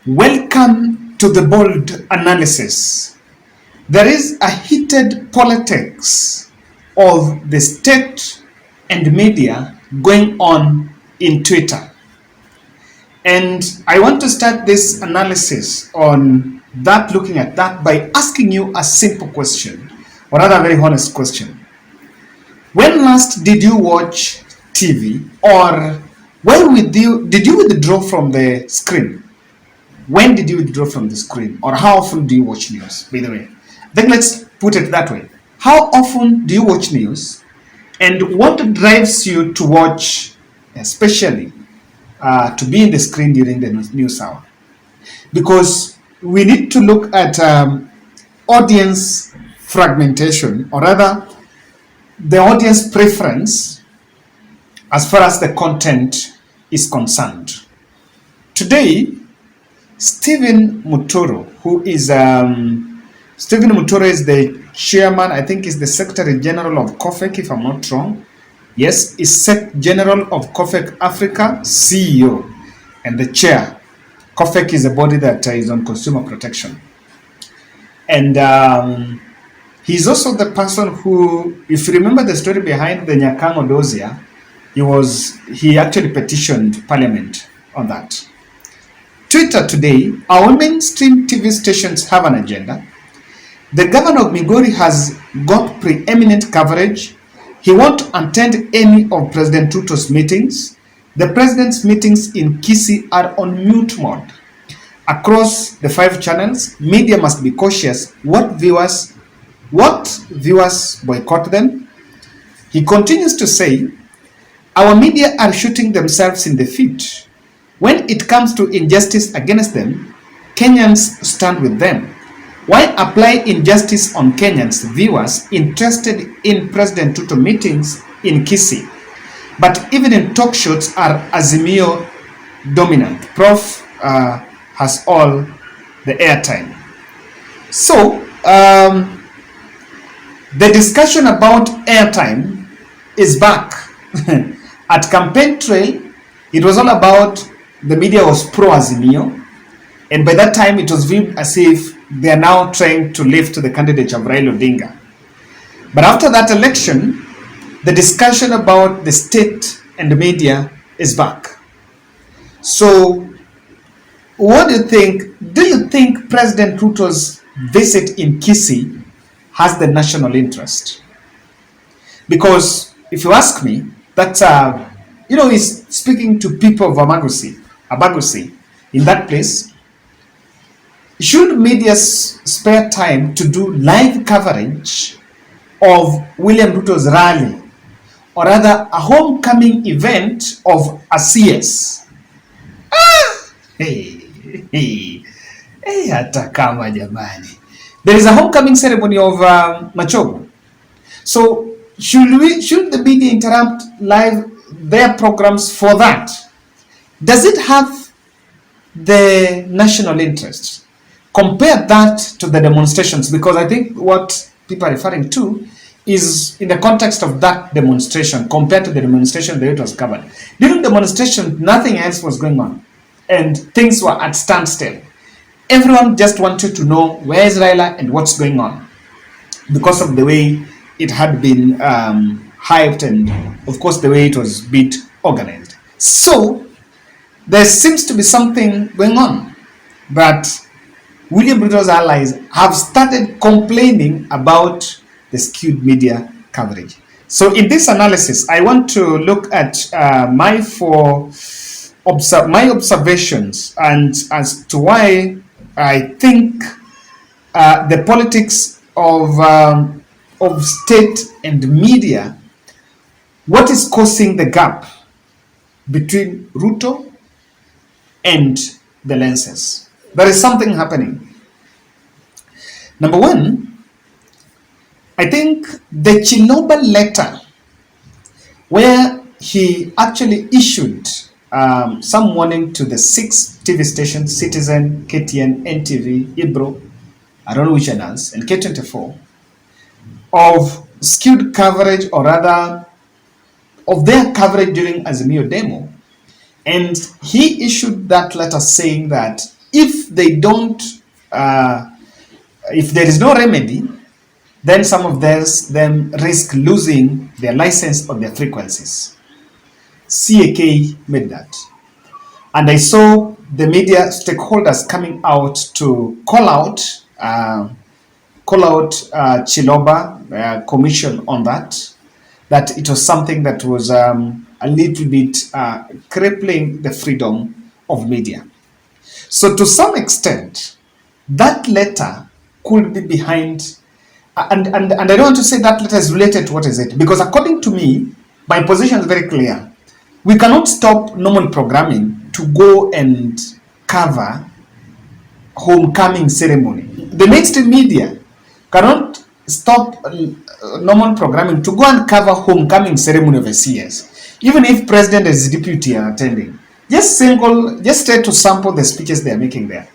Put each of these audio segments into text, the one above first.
Welcome to the bold analysis. There is a heated politics of the state and media going on in Twitter. And I want to start this analysis on that, looking at that, by asking you a simple question, or rather a very honest question. When last did you watch TV, or did you withdraw from the screen? When did you withdraw from the screen? Or how often do you watch news, by the way? Then let's put it that way. How often do you watch news? And what drives you to watch, especially to be in the screen during the news hour? Because we need to look at audience fragmentation, or rather the audience preference as far as the content is concerned. Today, Stephen Mutoro, who is Stephen Mutoro is the chairman, I think is the Secretary General of COFEC, if I'm not wrong. Yes, is Sec General of COFEC Africa, CEO, and the chair. COFEC is a body that is on consumer protection. And he's also the person who, if you remember the story behind the Nyakango dossier, he actually petitioned Parliament on that. Twitter today, our mainstream TV stations have an agenda. The governor of Migori has got preeminent coverage. He won't attend any of President Ruto's meetings. The president's meetings in Kisii are on mute mode. Across the 5 channels, media must be cautious what viewers boycott them. He continues to say, our media are shooting themselves in the feet. When it comes to injustice against them, Kenyans stand with them. Why apply injustice on Kenyans viewers interested in President Ruto meetings in Kisii? But even in talk shows are Azimio dominant. Prof has all the airtime. So, the discussion about airtime is back. At campaign trail, it was all about the media was pro-Azimio, and by that time it was viewed as if they are now trying to lift the candidate of Raila Odinga. But after that election, the discussion about the state and the media is back. So, what do you think? Do you think President Ruto's visit in Kisii has the national interest? Because if you ask me, that's he's speaking to people of Abagusi, in that place. Should media spare time to do live coverage of William Ruto's rally, or rather a homecoming event of a CS? Hata kama jamani, there is a homecoming ceremony of Machogo. So should the media interrupt live their programs for that? Does it have the national interest? Compare that to the demonstrations, because I think what people are referring to is in the context of that demonstration compared to the demonstration the way it was covered. During the demonstration, nothing else was going on and things were at standstill. Everyone just wanted to know where is Raila and what's going on, because of the way it had been hyped and of course the way it was bit organized. So there seems to be something going on, but William Ruto's allies have started complaining about the skewed media coverage. So in this analysis, I want to look at my observations and as to why I think the politics of state and media, what is causing the gap between Ruto and the lenses. There is something happening. Number one, I think the Chinoba letter, where he actually issued some warning to the 6 TV stations, Citizen, KTN, NTV, Ibro, I don't know which one else, and K24, of skewed coverage, or rather of their coverage during Azimio demo. And he issued that letter saying that If they don't, if there is no remedy, then some of them risk losing their license or their frequencies. CAK made that. And I saw the media stakeholders coming out to call out Chiloba commission on that it was something that was a little bit crippling the freedom of media. So to some extent, that letter could be behind, and I don't want to say that letter is related to what is it, because according to me, my position is very clear. We cannot stop normal programming to go and cover homecoming ceremony. The mainstream media cannot stop normal programming to go and cover homecoming ceremony of a CS, even if president and his deputy are attending. Just try to sample the speeches they are making there.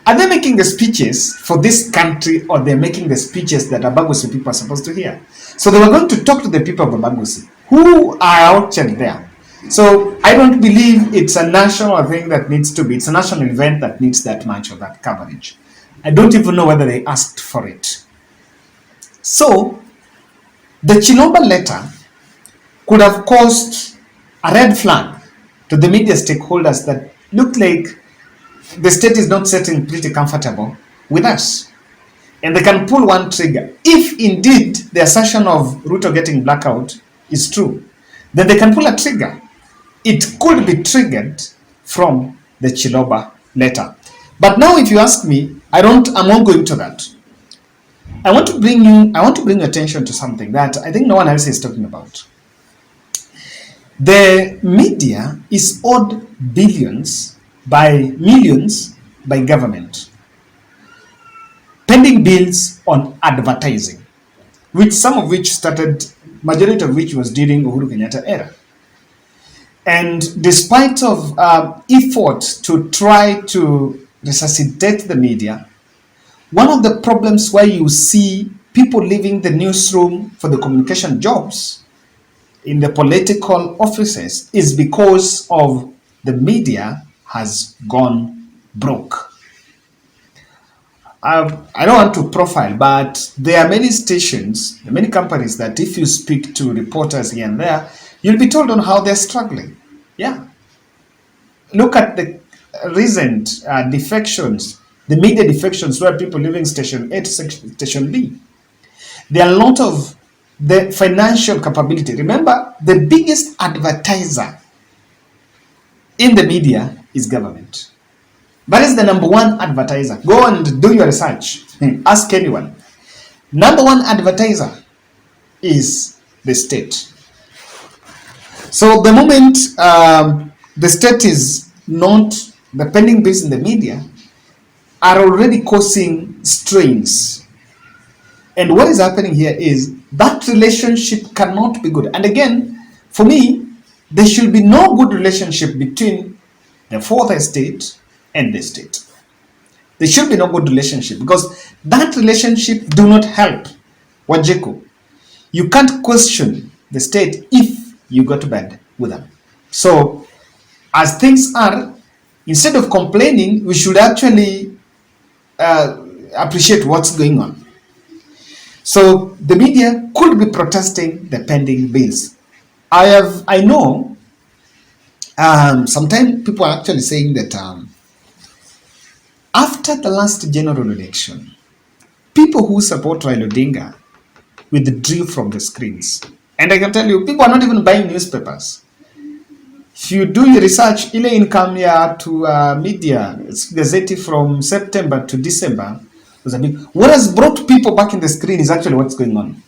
Are they making the speeches for this country, or they're making the speeches that Abagusi people are supposed to hear? So they were going to talk to the people of Abagusi who are outside there. So I don't believe it's a national thing that needs to be, it's a national event that needs that much of that coverage. I don't even know whether they asked for it. So the Chiloba letter could have caused a red flag to the media stakeholders that looked like the state is not sitting pretty comfortable with us. And they can pull one trigger. If indeed the assertion of Ruto getting blackout is true, then they can pull a trigger. It could be triggered from the Chiloba letter. But now if you ask me, I'm not going to that. I want to bring attention to something that I think no one else is talking about. The media is owed millions by government, pending bills on advertising, majority of which was during Uhuru Kenyatta era. And despite of effort to try to resuscitate the media, one of the problems where you see people leaving the newsroom for the communication jobs in the political offices is because of the media has gone broke. I don't want to profile, but there are many stations, many companies that if you speak to reporters here and there, you'll be told on how they're struggling. Yeah. Look at the recent defections, the media defections where people leaving station A to station B. There are a lot of the financial capability. Remember, the biggest advertiser in the media is government. That is the number one advertiser. Go and do your research. Ask anyone. Number one advertiser is the state. So the moment the state is not, the pending bills in the media are already causing strains. And what is happening here is that relationship cannot be good. And again, for me, there should be no good relationship between the fourth estate and the state. There should be no good relationship because that relationship do not help Wajeko. You can't question the state if you go to bed with them. So as things are, instead of complaining, we should actually appreciate what's going on. So the media could be protesting the pending bills. I know sometimes people are actually saying that after the last general election, people who support Raila Odinga withdrew from the screens. And I can tell you, people are not even buying newspapers. If you do your research, ile income ya to media, it's Gazette from September to December was a big. What has brought people back in the screen is actually what's going on.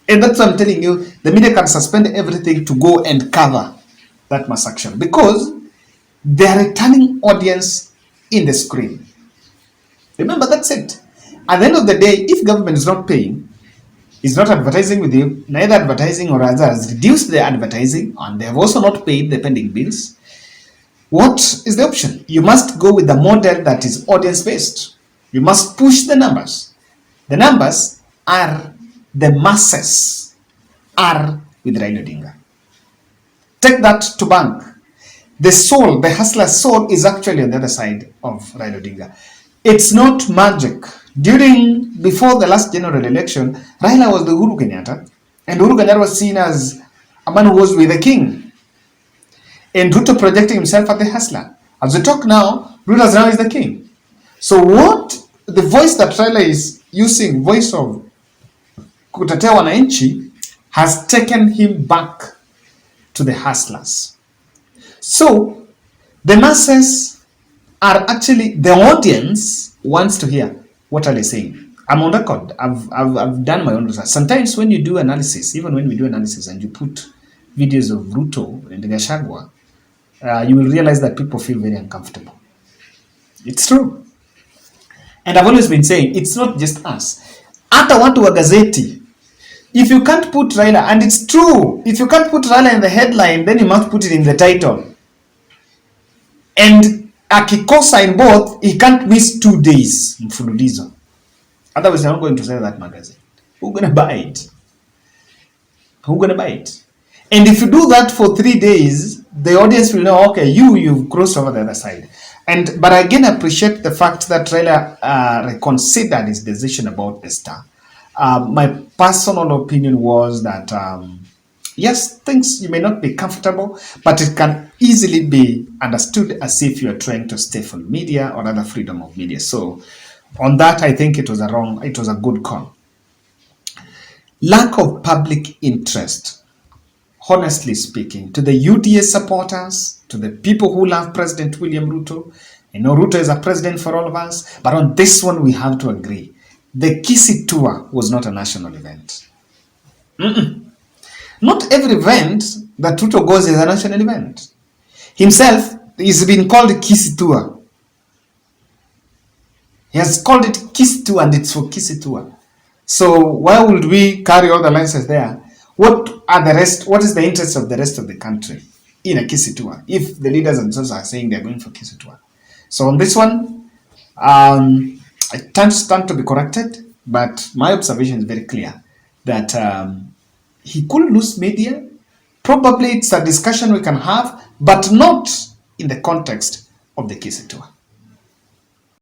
And that's what I'm telling you, the media can suspend everything to go and cover that mass action because they are a returning audience in the screen. Remember, that's it. At the end of the day, if government is not paying, is not advertising with you, neither advertising or rather has reduced their advertising, and they have also not paid the pending bills, what is the option? You must go with the model that is audience-based. You must push the numbers. The numbers are the masses are with Raila Odinga. Take that to bank. The soul, the hustler's soul, is actually on the other side of Raila Odinga. It's not magic. Before the last general election, Raila was the Uhuru Kenyatta, and Uhuru Kenyatta was seen as a man who was with the king, and Ruto projecting himself as the hustler. As we talk now, Ruto now is the king. So what the voice that Raila is using, voice of kutetea wananchi, has taken him back to the hustlers. So the masses are actually, the audience wants to hear what are they saying. I'm on record. I've done my own research. Sometimes when you do analysis, even when we do analysis and you put videos of Ruto and Gachagua, you will realize that people feel very uncomfortable. It's true. And I've always been saying, it's not just us. Hata watu wa gazeti, if you can't put Raila, and it's true, if you can't put Raila in the headline, then you must put it in the title. And akikosa in both, he can't miss 2 days mfululizo. Otherwise, you're not going to sell that magazine. Who's going to buy it? Who's going to buy it? And if you do that for 3 days, the audience will know, okay, you've crossed over the other side. But again, I appreciate the fact that Raila reconsidered his decision about the Star. My personal opinion was that, yes, things you may not be comfortable, but it can easily be understood as if you're trying to stifle media or other freedom of media. So on that, I think it was a good call. Lack of public interest, honestly speaking, to the UDA supporters, to the people who love President William Ruto. I know Ruto is a president for all of us, but on this one, we have to agree. The Kisii tour was not a national event. Not every event that Ruto goes is a national event. Himself is been called Kisii tour. He has called it Kisii tour, and it's for Kisii tour. So why would we carry all the licenses there? What is the interest of the rest of the country in a Kisii tour if the leaders themselves are saying they're going for Kisii tour? So on this one, I stand to be corrected, but my observation is very clear that he could lose media. Probably it's a discussion we can have, but not in the context of the Kisii tour.